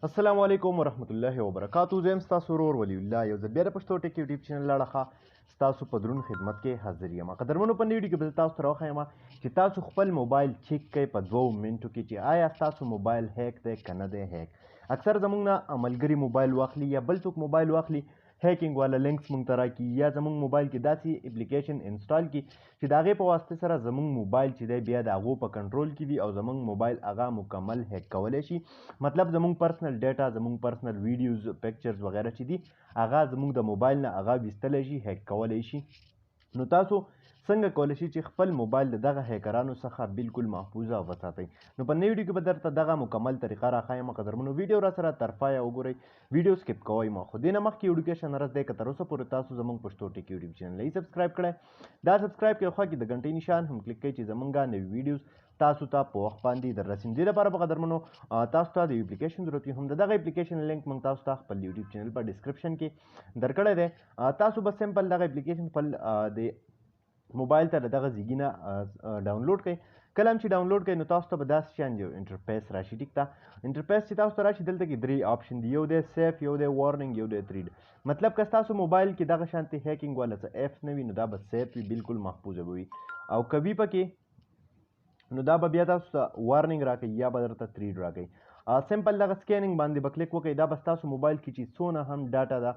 السلام علیکم ورحمت الله وبرکاتو. زه یم ستاسو ورور ولی الله یو ځل بیا د پښتو ټیک یوټیوب چینل لاړه ستاسو په درون خدمت کې حاضر یم. قدرمنو په ویډیو کې به تاسو سره وښیم چې تاسو خپل موبایل چیک کړئ په 2 منټو کې چې آیا تاسو موبایل هیک دی که نه دی هیک. اکثر زموږ نه ملګري موبایل واخلي یا بل څوک موبایل واخلي، هیکینګ والا لینکس مونږ ته راکړي یا زموږ موبایل کې داسې اپلیکیشن انسټال کړي چې د هغې په واسطه سره زموږ موبایل چې دی بیا د هغو په کنټرول کې وي او زموږ موبایل هغه مکمل هیک کولی شي. مطلب زموږ پرسنل ډیټا، زموږ پرسنل ویډیوز، پکچرز وغیره چې دي هغه زموږ د موبایل نه هغه ویستلی شي، هیک کولی شي. نو تاسو څنګه کولی شئ چې خپل موبایل د دغه هیکرانو څخه بالکل محفوظه وساتئ. نو په نوې ویډیو کې به درته دغه مکمل طریقه راښایم. قدرمنو ویډیو را سره تر پایه وګورئ، ویډیو سکپ کوئ مه. خو دې نه مخکې ایډوکیشن غرض دی که تر اوسه پورې تاسو زموږ پښتو ټیک یوټیوب چینل یې سبسکرایب کړی، دا سبسکرایب کړئ، خوا کې د غنټۍ نشان هم کلیک کړئ چې زموږ نوي ویډیوز تاسو ته په وخت باندې در رسي. دې لپاره به قدرمنو تاسو ته د اپلیکیشن ضرورت وي. هم د دغه اپلیکیشن لینک موږ تاسو ته خپل یوټیوب چینل په ډسکرپشن کې درکړی دی. تاسو به سمپل دغه اپلیکیشن خپل د موبایل ته دغه ځیږي نه ډاونلوډ کړئ. کله هم چې ډاونلوډ کړئ نو تاسو ته به داسې شان یو انټرفیس راشي. ټیک ده، انټرفیس چې تاسو ته راشي دلته کې 3 آپشن دي، یو دی سیف، یو دی وارننګ، یو دی تھریډ. مطلب که ستاسو موبایل کې دغه شانتې هیکینګ والا څه ایپس نه وي نو دا به سیف وي، بالکل محفوظه به وي. او که وي پکې نو دا به بیا تاسو ته وارننګ راکوي یا به درته تھریډ راکوي. سمپل دغه سکیننګ باندې به کلیک وکړئ. دا به ستاسو موبایل کې چې څونه هم ډاټا ده،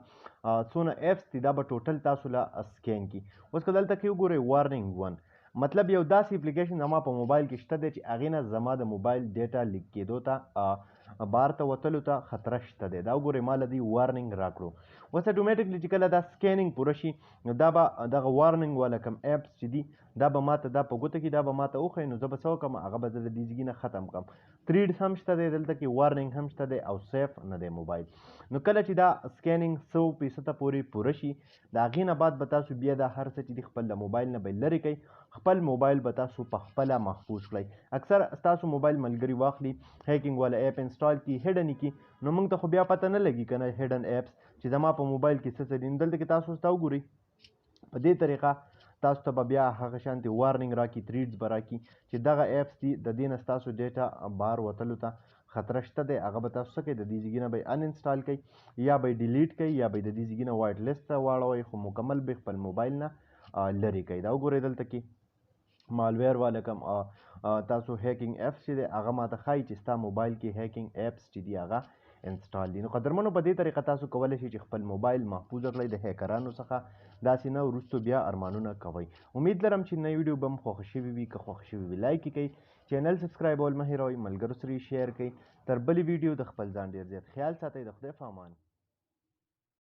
څونه ایپس دي، دا به ټوټل تاسو له سکین کړي. اوس که دلته کې وګورئ وارننګ 1، مطلب یو داسې اپلیکیشن زما په موبایل کې شته دی چې هغې نه زما د موبایل ډیټا لیک کېدو ته، بار ته وتلو ته خطره شته دی. دا وګورئ ما له دوی وارننګ راکړو. اوس اټومیټکلی چې کله دا سکیننګ پوره شي نو دا به دغه وارننګ والا کم ایپس چې دي دا به ما ته دا په ګوته کې دا به ما ته وښیي. نو زه به څه وکړم، هغه به زه د دې ځایږي نه ختم کړم. تھریډ هم شته دی دلته کې، وارننګ هم شته دی او سیف نه دی موبایل. نو کله چې دا سکیننګ 100% پورې پوره شي د هغې نه بعد به تاسو بیا دا هر څه چې دي خپل له موبایل نه به لرې کوئ. خپل موبایل به تاسو په خپله محفوظ کړئ. اکثر ستاسو موبایل ملګري واخلي، هیکینګ والا اپ انسټال کړي، هیډن یې کړي، نو موږ ته خو بیا پته نه لګي که نه هیډن اپس چې زما په موبایل کې څه څه دي. دلته کې تاسو ته وګورئ په دې طریقه تاسو ته به بیا هغه شانتې وارننګ راکړي، تھریډز به راکړي چې دغه ایپس دي د دې نه ستاسو ډیټا بار وتلو ته خطره شته دی. هغه به تاسو څه کوئ، د دې ځایږي نه به یې ان انسټال کوئ یا به یې ډیلیټ کوئ یا به یې د دې ځایږي نه وایډ لیست ته واړوئ، خو مکمل به خپل موبایل نه لرې کوئ. دا وګورئ دلته کې مالویر والا کم تاسو هیکینګ ایپس چې دی هغه ماته ښایي چې ستا موبایل کې هیکینګ ایپس چې دي هغه انسټال دي. نو قدرمنو په دې طریقه تاسو کولی شئ چې خپل موبایل محفوظه کړئ د هیکرانو څخه. داسې نه وروستو بیا ارمانونه کوئ. امید لرم چې نوې ویډیو به هم خوښه شوې وي. که خوښه شوې وي لایک یې کړئ، چینل سبسکرایبول مه هېروئ، ملګرو سره یې شیر کړئ. تر بلې ویډیو د خپل ځان ډېر زیات خیال ساتئ. د خدای په امان.